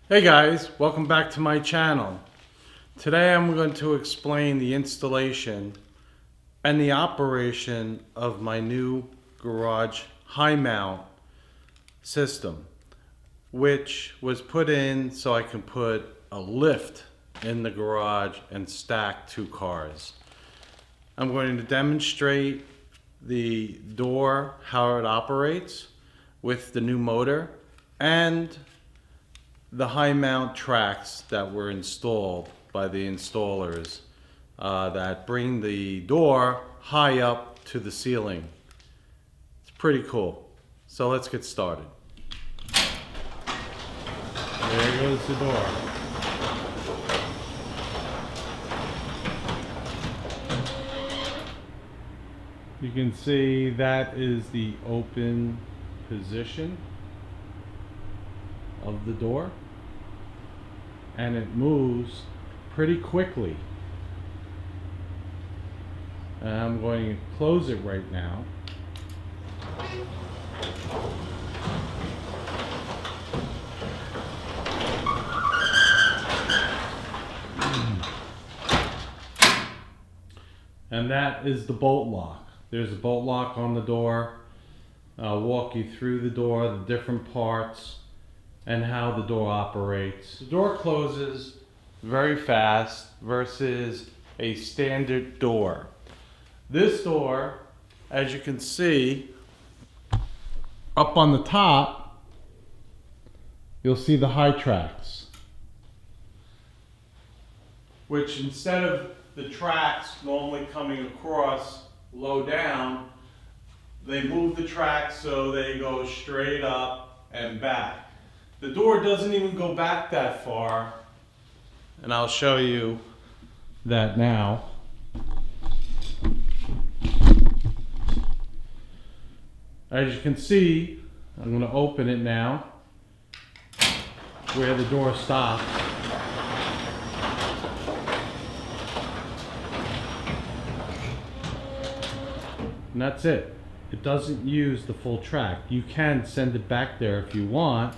Hey guys, welcome back to my channel. Today I'm going to explain the installation and the operation of my new garage high mount system, which was put in so I can put a lift in the garage and stack two cars. I'm going to demonstrate the door, how it operates with the new motor, and the high mount tracks that were installed by the installers that bring the door high up to the ceiling. It's pretty cool. So let's get started. There goes the door. You can see that is the open position of the door, and it moves pretty quickly. And I'm going to close it right now. And that is the bolt lock. There's a bolt lock on the door. I'll walk you through the door, the different parts, and how the door operates. The door closes very fast versus a standard door. This door, as you can see, up on the top, you'll see the high tracks, which instead of the tracks normally coming across low down, they move the tracks so they go straight up and back. The door doesn't even go back that far, and I'll show you that now. As you can see, I'm going to open it now where the door stops. And that's it. It doesn't use the full track. You can send it back there if you want,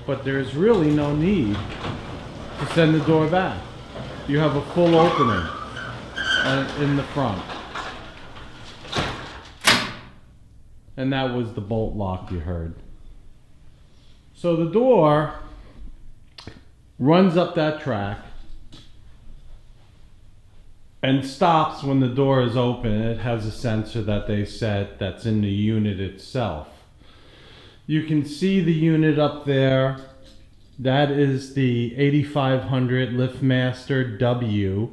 but there's really no need to send the door back. You have a full opening in the front. And that was the bolt lock you heard. So the door runs up that track and stops when the door is open. It has a sensor that they set that's in the unit itself. You can see the unit up there. That is the 8500 LiftMaster W.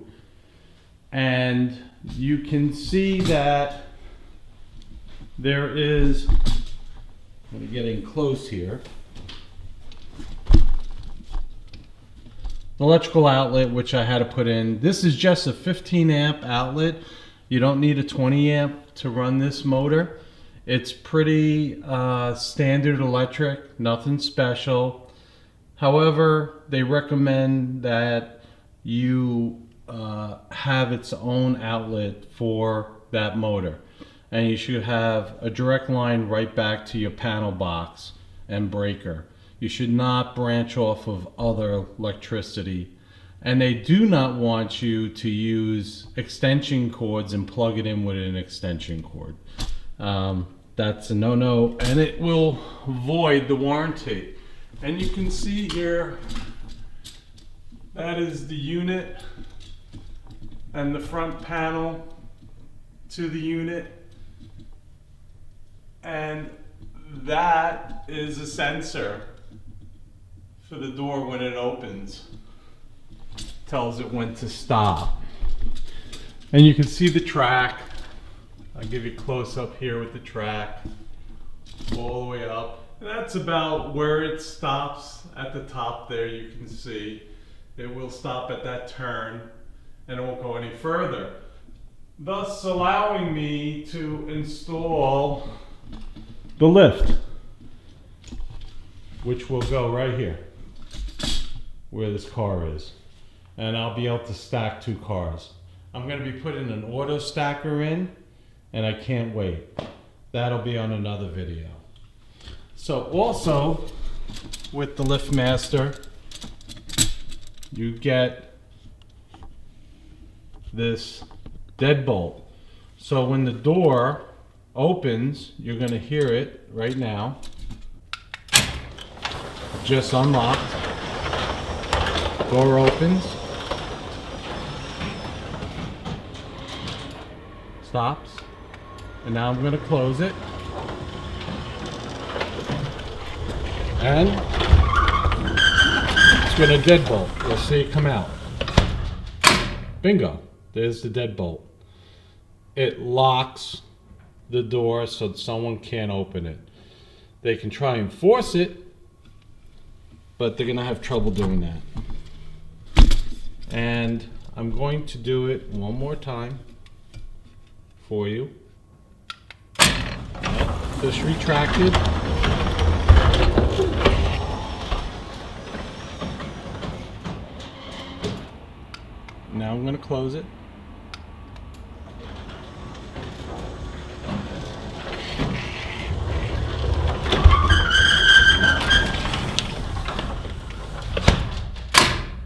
And you can see that there is, I'm getting close here, electrical outlet, which I had to put in. This is just a 15 amp outlet. You don't need a 20 amp to run this motor. It's pretty standard electric, nothing special. However, they recommend that you have its own outlet for that motor. And you should have a direct line right back to your panel box and breaker. You should not branch off of other electricity. And they do not want you to use extension cords and plug it in with an extension cord. That's a no-no, and it will void the warranty. And you can see here, that is the unit and the front panel to the unit. And that is a sensor for the door when it opens. Tells it when to stop. And you can see the track. I'll give you a close up here with the track all the way up. And that's about where it stops at the top there. You can see it will stop at that turn and it won't go any further, thus allowing me to install the lift, which will go right here where this car is, and I'll be able to stack two cars. I'm going to be putting an auto stacker in, and I can't wait. That'll be on another video. So also with the LiftMaster, you get this deadbolt. So when the door opens, you're going to hear it right now. Just unlocked. Door opens. Stops. And now I'm going to close it. And it's going to deadbolt. You'll see it come out. Bingo. There's the deadbolt. It locks the door so that someone can't open it. They can try and force it, but they're going to have trouble doing that. And I'm going to do it one more time for you. Just retracted. Now I'm going to close it.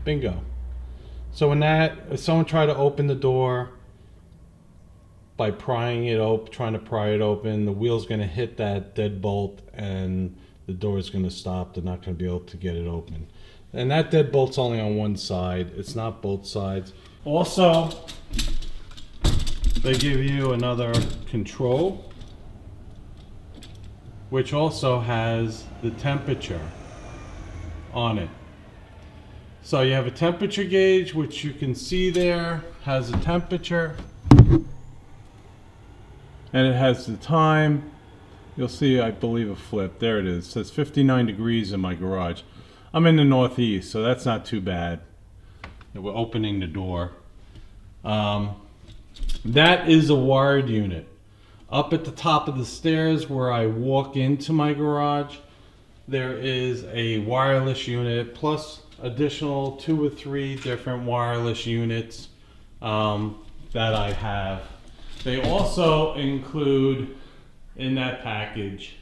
Bingo. So if someone tried to open the door by prying it open, trying to pry it open, the wheel's going to hit that deadbolt and the door is going to stop. They're not going to be able to get it open. And that deadbolt's only on one side. It's not both sides. Also, they give you another control, which also has the temperature on it. So you have a temperature gauge, which you can see there, has a temperature. And it has the time. You'll see, I believe, a flip. There it is. It says 59 degrees in my garage. I'm in the Northeast, so that's not too bad. We're opening the door. That is a wired unit. Up at the top of the stairs where I walk into my garage, there is a wireless unit plus additional 2 or 3 different wireless units that I have. They also include in that package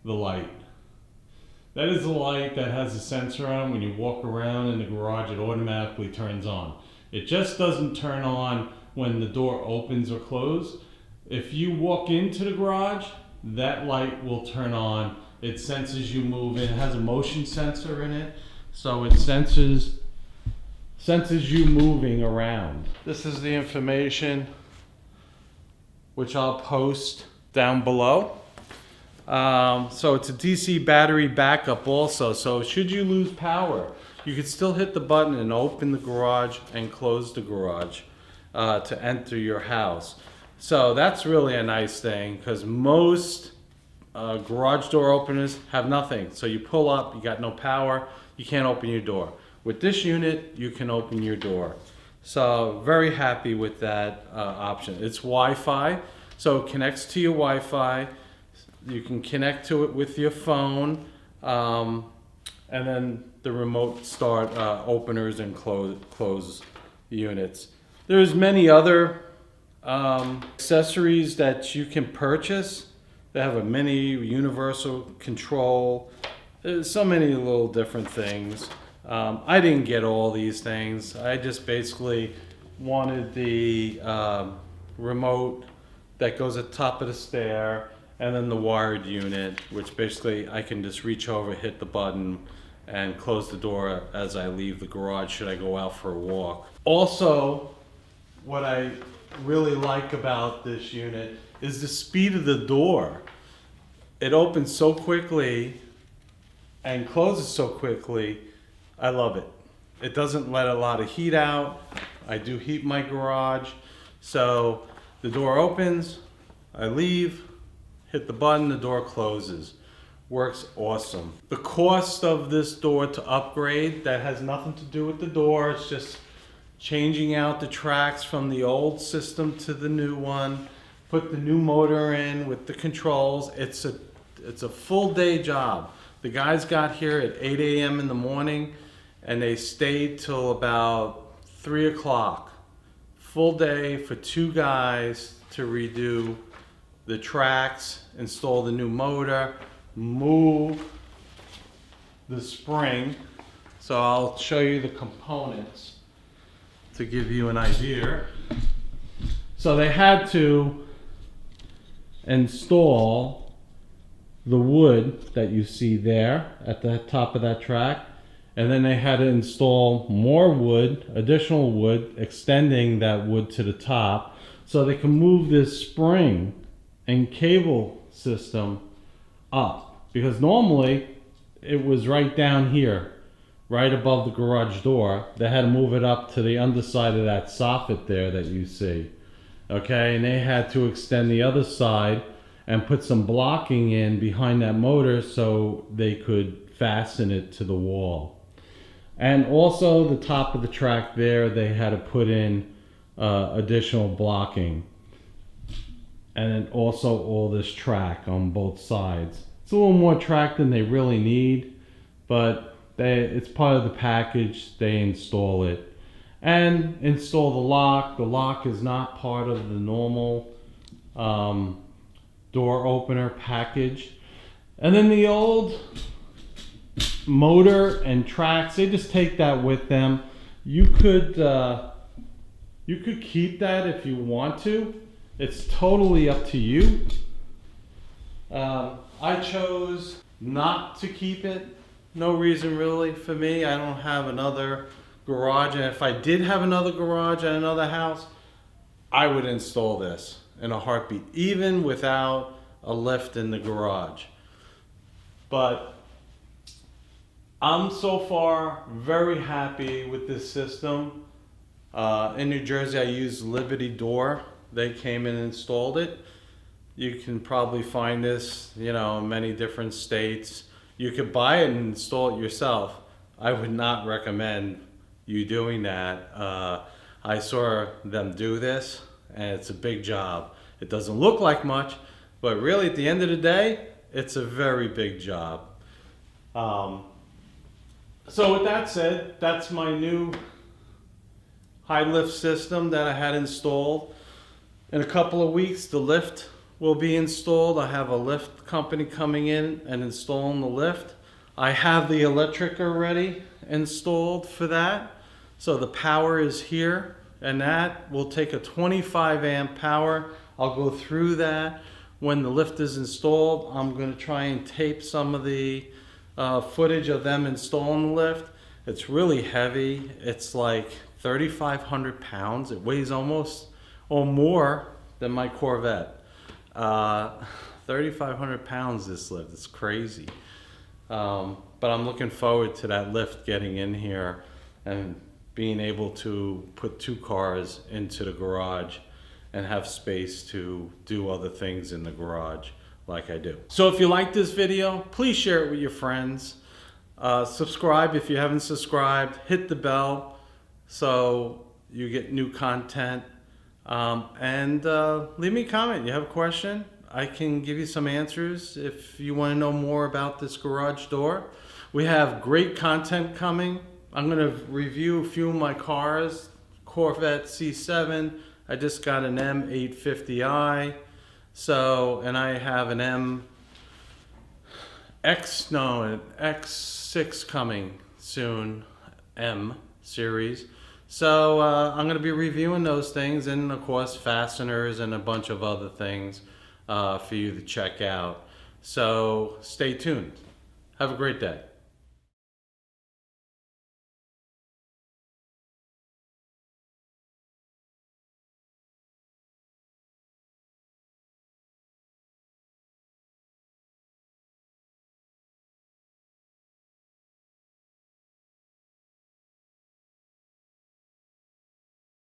the light. That is a light that has a sensor on it. When you walk around in the garage, it automatically turns on. It just doesn't turn on when the door opens or closes. If you walk into the garage, that light will turn on. It senses you move in. It has a motion sensor in it, so it senses you moving around. This is the information which I'll post down below. So it's a DC battery backup also, so should you lose power, you could still hit the button and open the garage and close the garage to enter your house. So that's really a nice thing, because most garage door openers have nothing. So you pull up, you got no power, you can't open your door. With this unit, you can open your door. So very happy with that option. It's Wi-Fi, so it connects to your Wi-Fi. You can connect to it with your phone, and then the remote start openers and close units. There's many other accessories that you can purchase. They have a mini universal control. There's so many little different things. I didn't get all these things. I just basically wanted the remote that goes at the top of the stair, and then the wired unit, which basically I can just reach over, hit the button, and close the door as I leave the garage should I go out for a walk. Also, what I really like about this unit is the speed of the door. It opens so quickly and closes so quickly. I love it. It doesn't let a lot of heat out. I do heat my garage. So the door opens, I leave, hit the button, the door closes. Works awesome. The cost of this door to upgrade, that has nothing to do with the door. It's just changing out the tracks from the old system to the new one. Put the new motor in with the controls. It's a full day job. The guys got here at 8 a.m. in the morning and they stayed till about 3 o'clock. Full day for 2 guys to redo the tracks, install the new motor, move the spring So I'll show you the components to give you an idea. So they had to install the wood that you see there at the top of that track, and then they had to install more wood, additional wood, extending that wood to the top so they can move this spring and cable system up, because normally it was right down here, right above the garage door. They had to move it up to the underside of that soffit there that you see. Okay, and they had to extend the other side and put some blocking in behind that motor so they could fasten it to the wall. And also the top of the track there, they had to put in additional blocking. And then also all this track on both sides. It's a little more track than they really need, but it's part of the package. They install it. And install the lock. The lock is not part of the normal door opener package. And then the old motor and tracks, they just take that with them. You could keep that if you want to. It's totally up to you. I chose not to keep it. No reason really for me. I don't have another garage, and if I did have another garage at another house, I would install this in a heartbeat, even without a lift in the garage. But I'm so far very happy with this system. In New Jersey, I use Liberty Door. They came and installed it. You can probably find this, in many different states. You could buy it and install it yourself. I would not recommend you doing that. I saw them do this, and it's a big job. It doesn't look like much, but really at the end of the day, it's a very big job. So with that said, that's my new high lift system that I had installed. In a couple of weeks, the lift will be installed. I have a lift company coming in and installing the lift. I have the electric already installed for that. So the power is here, and that will take a 25 amp power. I'll go through that when the lift is installed. I'm going to try and tape some of the footage of them installing the lift. It's really heavy. It's like 3,500 pounds. It weighs almost or more than my Corvette. 3,500 pounds this lift. It's crazy. But I'm looking forward to that lift getting in here and being able to put 2 cars into the garage and have space to do other things in the garage like I do. So if you like this video, please share it with your friends. Subscribe if you haven't subscribed. Hit the bell so you get new content. And leave me a comment. You have a question? I can give you some answers if you want to know more about this garage door. We have great content coming. I'm going to review a few of my cars. Corvette C7. I just got an M850i. And I have an X6 coming soon, M series. So I'm going to be reviewing those things, and of course fasteners and a bunch of other things for you to check out. So stay tuned. Have a great day.